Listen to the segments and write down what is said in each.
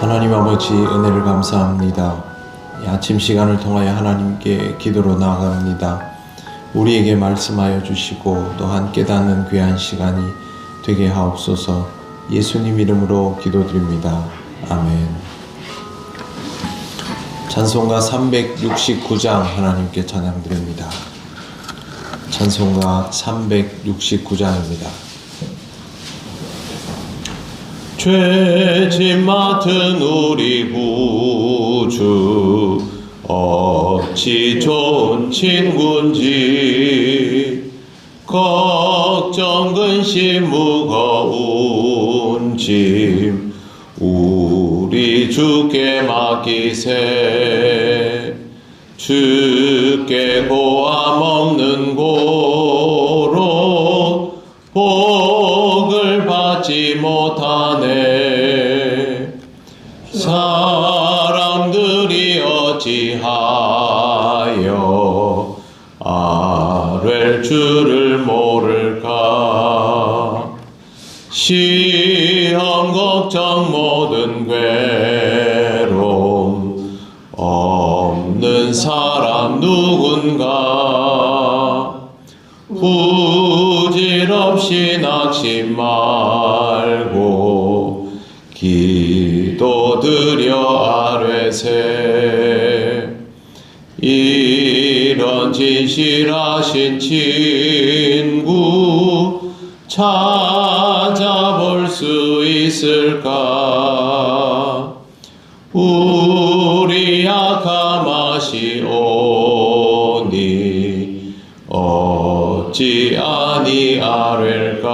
하나님 아버지 은혜를 감사합니다. 이 아침 시간을 통하여 하나님께 기도로 나아갑니다. 우리에게 말씀하여 주시고 또한 깨닫는 귀한 시간이 되게 하옵소서. 예수님 이름으로 기도드립니다. 아멘. 찬송가 369장 하나님께 찬양드립니다. 찬송가 369장입니다. 죄짐 맡은 우리 구주 어찌 좋은 친구인지 걱정 근심 무거운 짐 우리 주께 맡기세. 주께 고함 없는 고로 복을 받지 못하네. 사람들이 어찌하여 아뢰 주를 모를까. 시험 걱정 모든 괴로움 없는 사람 누군가. 부질없이 낙심 말고 기도드려 아뢰세. 이런 진실하신 친구 찾아볼 수 있을까. 우리 약함하시오니 어찌 아니하릴까.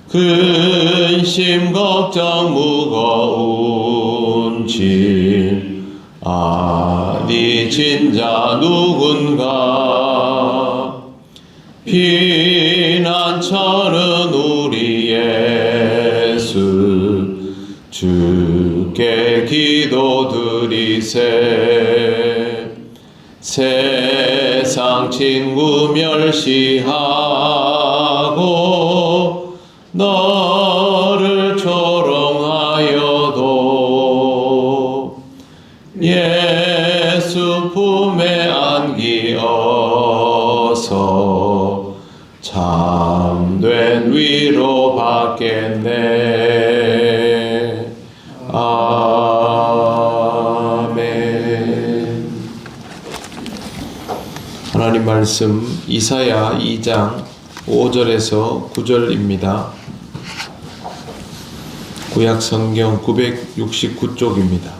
근심 걱정 무거운 짐 아니 진자 누군가. 피난처는 우리 예수 주께 기도드리세. 세상 친구 멸시하고 너를 조롱하여도 예수 품에 안기어서 참된 위로 받겠네. 아멘. 하나님 말씀 이사야 2장 5절에서 9절입니다. 구약 성경 969쪽입니다.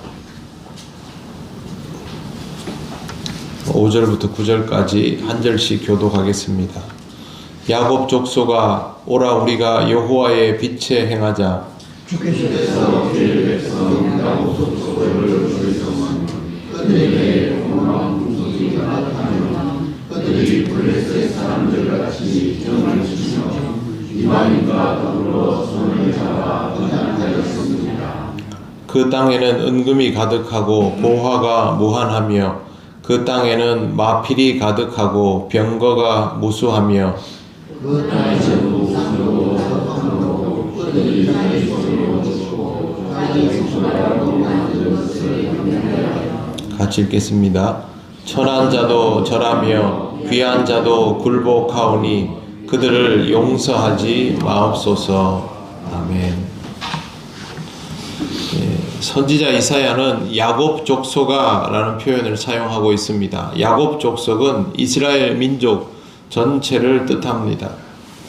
5절부터 9절까지 한 절씩 교독하겠습니다. 야곱 족속아 오라 우리가 여호와의 빛에 행하자. 주께서 그의 백성 야곱 족속을 주의성한 그들에게 공허한 풍속이 나타나면 그들이 블레셋 사람들같이 정을 치며 이방인과 더불어 손을 잡아 음란하였습니다. 그 땅에는 은금이 가득하고 보화가 무한하며 그 땅에는 마필이 가득하고 병거가 무수하며 그 땅에는 우수로 헛하고 그들이 자기 손으로 주고 자기 손으로 만든 것을 경멸하여. 같이 읽겠습니다. 천한 자도 절하며 귀한 자도 굴복하오니 그들을 용서하지 마옵소서. 아멘. 선지자 이사야는 야곱 족속아라는 표현을 사용하고 있습니다. 야곱 족속은 이스라엘 민족 전체를 뜻합니다.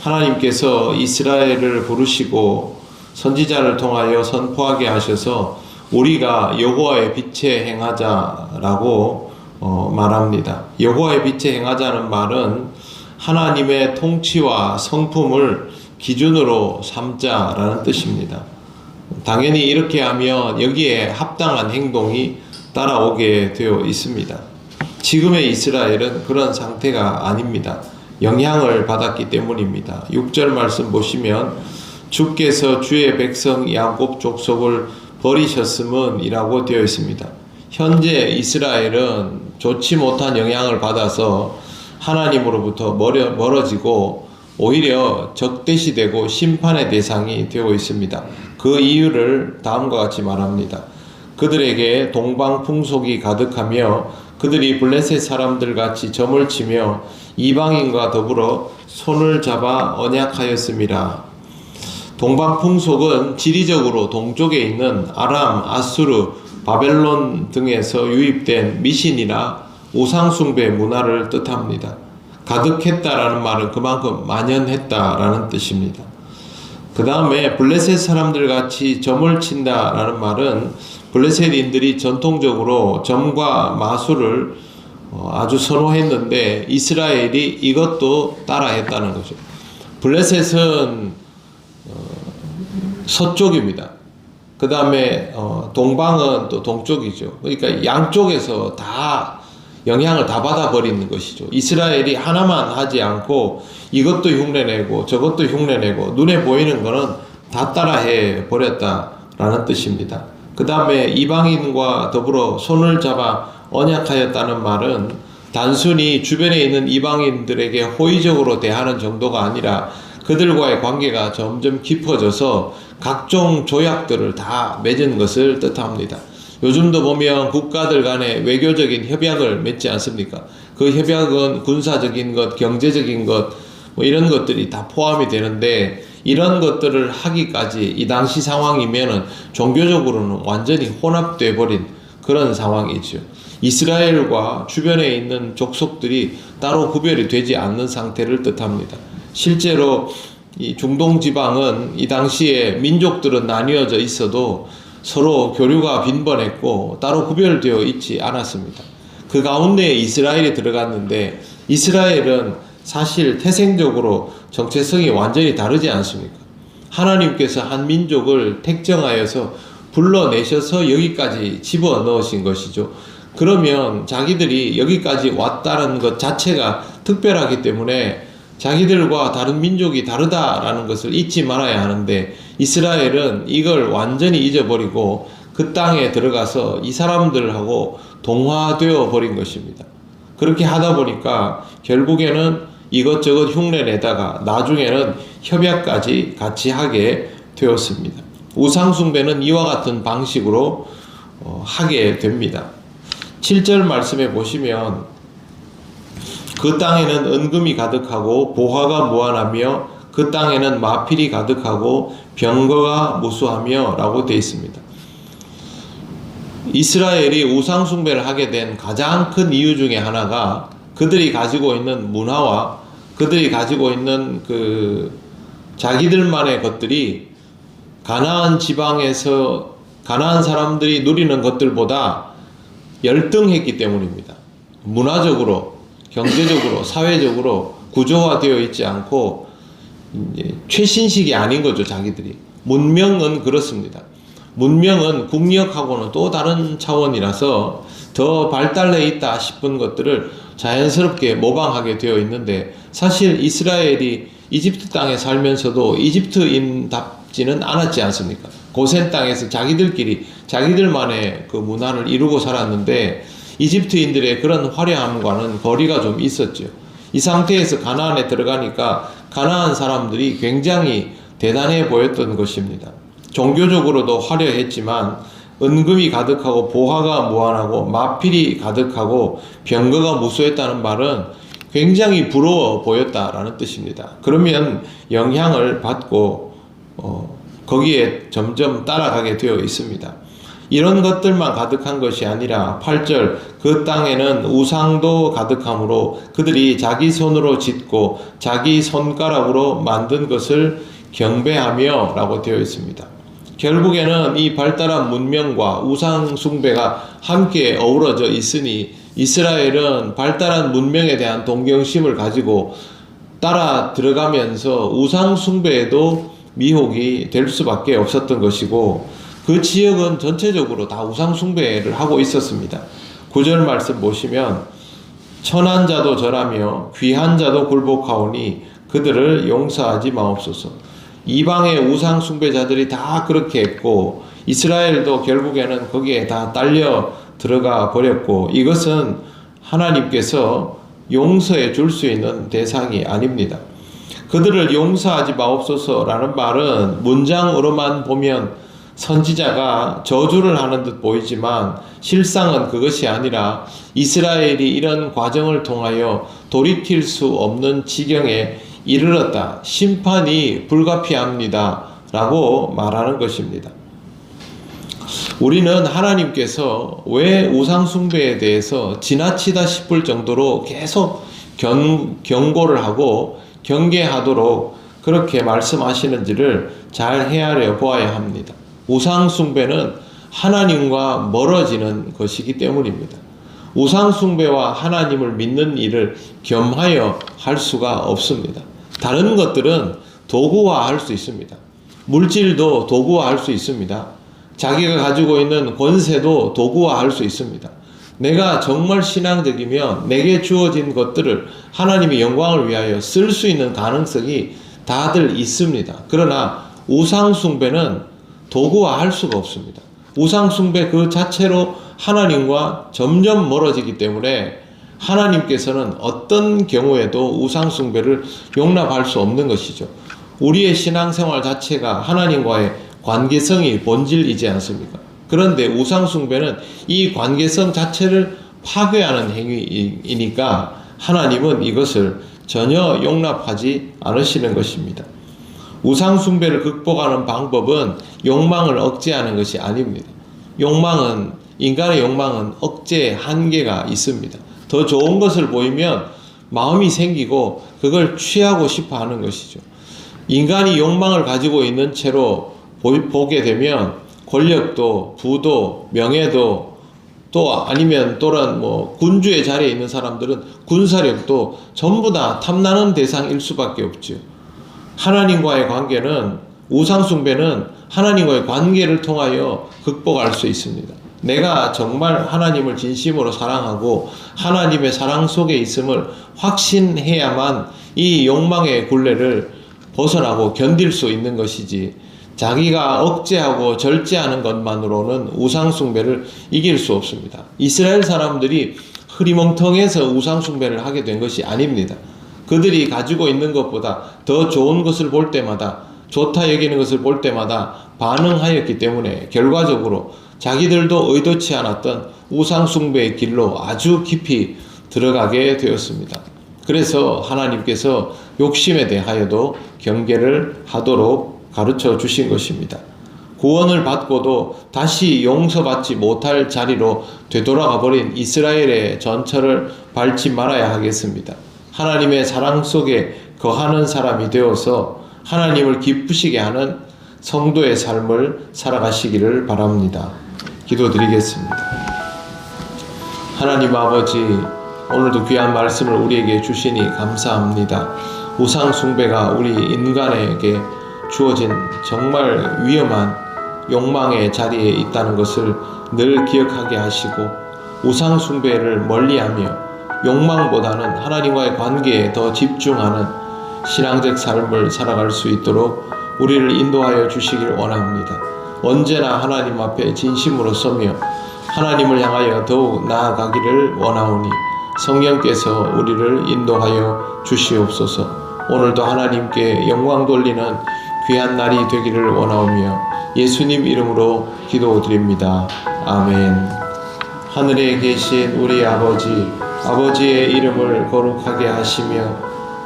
하나님께서 이스라엘을 부르시고 선지자를 통하여 선포하게 하셔서 우리가 여호와의 빛에 행하자라고 말합니다. 여호와의 빛에 행하자는 말은 하나님의 통치와 성품을 기준으로 삼자라는 뜻입니다. 당연히 이렇게 하면 여기에 합당한 행동이 따라오게 되어 있습니다. 지금의 이스라엘은 그런 상태가 아닙니다. 영향을 받았기 때문입니다. 6절 말씀 보시면 주께서 주의 백성 야곱 족속을 버리셨음은 이라고 되어 있습니다. 현재 이스라엘은 좋지 못한 영향을 받아서 하나님으로부터 멀어지고 오히려 적대시되고 심판의 대상이 되고 있습니다. 그 이유를 다음과 같이 말합니다. 그들에게 동방 풍속이 가득하며 그들이 블레셋 사람들 같이 점을 치며 이방인과 더불어 손을 잡아 언약하였음이라. 동방 풍속은 지리적으로 동쪽에 있는 아람, 아수르, 바벨론 등에서 유입된 미신이나 우상숭배 문화를 뜻합니다. 가득했다라는 말은 그만큼 만연했다라는 뜻입니다. 그 다음에 블레셋 사람들 같이 점을 친다라는 말은 블레셋인들이 전통적으로 점과 마술을 아주 선호했는데 이스라엘이 이것도 따라했다는 거죠. 블레셋은 서쪽입니다. 그 다음에 동방은 또 동쪽이죠. 그러니까 양쪽에서 다 영향을 다 받아버리는 것이죠. 이스라엘이 하나만 하지 않고 이것도 흉내내고 저것도 흉내내고 눈에 보이는 거는 다 따라해 버렸다라는 뜻입니다. 그 다음에 이방인과 더불어 손을 잡아 언약하였다는 말은 단순히 주변에 있는 이방인들에게 호의적으로 대하는 정도가 아니라 그들과의 관계가 점점 깊어져서 각종 조약들을 다 맺은 것을 뜻합니다. 요즘도 보면 국가들 간의 외교적인 협약을 맺지 않습니까? 그 협약은 군사적인 것, 경제적인 것, 뭐 이런 것들이 다 포함이 되는데 이런 것들을 하기까지 이 당시 상황이면은 종교적으로는 완전히 혼합돼 버린 그런 상황이죠. 이스라엘과 주변에 있는 족속들이 따로 구별이 되지 않는 상태를 뜻합니다. 실제로 이 중동 지방은 이 당시에 민족들은 나뉘어져 있어도 서로 교류가 빈번했고 따로 구별되어 있지 않았습니다. 그 가운데에 이스라엘이 들어갔는데 이스라엘은 사실 태생적으로 정체성이 완전히 다르지 않습니까? 하나님께서 한 민족을 택정하여서 불러내셔서 여기까지 집어넣으신 것이죠. 그러면 자기들이 여기까지 왔다는 것 자체가 특별하기 때문에 자기들과 다른 민족이 다르다라는 것을 잊지 말아야 하는데 이스라엘은 이걸 완전히 잊어버리고 그 땅에 들어가서 이 사람들하고 동화되어 버린 것입니다. 그렇게 하다 보니까 결국에는 이것저것 흉내내다가 나중에는 협약까지 같이 하게 되었습니다. 우상숭배는 이와 같은 방식으로 하게 됩니다. 7절 말씀에 보시면 그 땅에는 은금이 가득하고 보화가 무한하며 그 땅에는 마필이 가득하고 병거가 무수하며 라고 되어 있습니다. 이스라엘이 우상숭배를 하게 된 가장 큰 이유 중에 하나가 그들이 가지고 있는 문화와 그들이 가지고 있는 그 자기들만의 것들이 가나안 지방에서 가나안 사람들이 누리는 것들보다 열등했기 때문입니다. 문화적으로, 경제적으로, 사회적으로 구조화되어 있지 않고 이제 최신식이 아닌 거죠, 자기들이. 문명은 그렇습니다. 문명은 국력하고는 또 다른 차원이라서 더 발달해 있다 싶은 것들을 자연스럽게 모방하게 되어 있는데 사실 이스라엘이 이집트 땅에 살면서도 이집트인답지는 않았지 않습니까? 고센 땅에서 자기들끼리 자기들만의 그 문화를 이루고 살았는데 이집트인들의 그런 화려함과는 거리가 좀 있었죠. 이 상태에서 가나안에 들어가니까 가나안 사람들이 굉장히 대단해 보였던 것입니다. 종교적으로도 화려했지만 은금이 가득하고 보화가 무한하고 마필이 가득하고 병거가 무수했다는 말은 굉장히 부러워 보였다라는 뜻입니다. 그러면 영향을 받고 거기에 점점 따라가게 되어 있습니다. 이런 것들만 가득한 것이 아니라 8절 그 땅에는 우상도 가득하므로 그들이 자기 손으로 짓고 자기 손가락으로 만든 것을 경배하며 라고 되어 있습니다. 결국에는 이 발달한 문명과 우상 숭배가 함께 어우러져 있으니 이스라엘은 발달한 문명에 대한 동경심을 가지고 따라 들어가면서 우상 숭배에도 미혹이 될 수밖에 없었던 것이고 그 지역은 전체적으로 다 우상 숭배를 하고 있었습니다. 9절 말씀 보시면 천한 자도 절하며 귀한 자도 굴복하오니 그들을 용서하지 마옵소서. 이방의 우상 숭배자들이 다 그렇게 했고 이스라엘도 결국에는 거기에 다 딸려 들어가 버렸고 이것은 하나님께서 용서해 줄 수 있는 대상이 아닙니다. 그들을 용서하지 마옵소서라는 말은 문장으로만 보면 선지자가 저주를 하는 듯 보이지만 실상은 그것이 아니라 이스라엘이 이런 과정을 통하여 돌이킬 수 없는 지경에 이르렀다. 심판이 불가피합니다. 라고 말하는 것입니다. 우리는 하나님께서 왜 우상숭배에 대해서 지나치다 싶을 정도로 계속 경고를 하고 경계하도록 그렇게 말씀하시는지를 잘 헤아려 보아야 합니다. 우상숭배는 하나님과 멀어지는 것이기 때문입니다. 우상숭배와 하나님을 믿는 일을 겸하여 할 수가 없습니다. 다른 것들은 도구화할 수 있습니다. 물질도 도구화할 수 있습니다. 자기가 가지고 있는 권세도 도구화할 수 있습니다. 내가 정말 신앙적이면 내게 주어진 것들을 하나님의 영광을 위하여 쓸 수 있는 가능성이 다들 있습니다. 그러나 우상숭배는 도구화할 수가 없습니다. 우상숭배 그 자체로 하나님과 점점 멀어지기 때문에 하나님께서는 어떤 경우에도 우상숭배를 용납할 수 없는 것이죠. 우리의 신앙생활 자체가 하나님과의 관계성이 본질이지 않습니까? 그런데 우상숭배는 이 관계성 자체를 파괴하는 행위이니까 하나님은 이것을 전혀 용납하지 않으시는 것입니다. 우상숭배를 극복하는 방법은 욕망을 억제하는 것이 아닙니다. 인간의 욕망은 억제의 한계가 있습니다. 더 좋은 것을 보이면 마음이 생기고 그걸 취하고 싶어 하는 것이죠. 인간이 욕망을 가지고 있는 채로 보게 되면 권력도, 부도, 명예도, 또 아니면 또는 군주의 자리에 있는 사람들은 군사력도 전부 다 탐나는 대상일 수밖에 없죠. 하나님과의 관계는, 우상숭배는 하나님과의 관계를 통하여 극복할 수 있습니다. 내가 정말 하나님을 진심으로 사랑하고 하나님의 사랑 속에 있음을 확신해야만 이 욕망의 굴레를 벗어나고 견딜 수 있는 것이지, 자기가 억제하고 절제하는 것만으로는 우상숭배를 이길 수 없습니다. 이스라엘 사람들이 흐리멍텅해서 우상숭배를 하게 된 것이 아닙니다. 그들이 가지고 있는 것보다 더 좋은 것을 볼 때마다, 좋다 여기는 것을 볼 때마다 반응하였기 때문에 결과적으로 자기들도 의도치 않았던 우상숭배의 길로 아주 깊이 들어가게 되었습니다. 그래서 하나님께서 욕심에 대하여도 경계를 하도록 가르쳐 주신 것입니다. 구원을 받고도 다시 용서받지 못할 자리로 되돌아가 버린 이스라엘의 전철을 밟지 말아야 하겠습니다. 하나님의 사랑 속에 거하는 사람이 되어서 하나님을 기쁘시게 하는 성도의 삶을 살아가시기를 바랍니다. 기도드리겠습니다. 하나님 아버지, 오늘도 귀한 말씀을 우리에게 주시니 감사합니다. 우상숭배가 우리 인간에게 주어진 정말 위험한 욕망의 자리에 있다는 것을 늘 기억하게 하시고, 우상숭배를 멀리하며 욕망보다는 하나님과의 관계에 더 집중하는 신앙적 삶을 살아갈 수 있도록 우리를 인도하여 주시길 원합니다. 언제나 하나님 앞에 진심으로 서며 하나님을 향하여 더욱 나아가기를 원하오니 성령께서 우리를 인도하여 주시옵소서. 오늘도 하나님께 영광 돌리는 귀한 날이 되기를 원하오며 예수님 이름으로 기도드립니다. 아멘. 하늘에 계신 우리 아버지의 이름을 거룩하게 하시며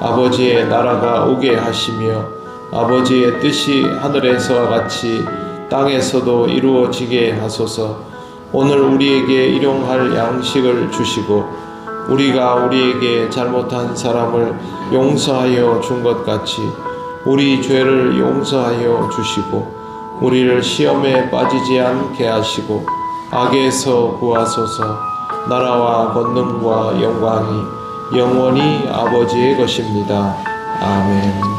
아버지의 나라가 오게 하시며 아버지의 뜻이 하늘에서와 같이 땅에서도 이루어지게 하소서. 오늘 우리에게 일용할 양식을 주시고 우리가 우리에게 잘못한 사람을 용서하여 준 것 같이 우리 죄를 용서하여 주시고 우리를 시험에 빠지지 않게 하시고 악에서 구하소서. 나라와 권능과 영광이 영원히 아버지의 것입니다. 아멘.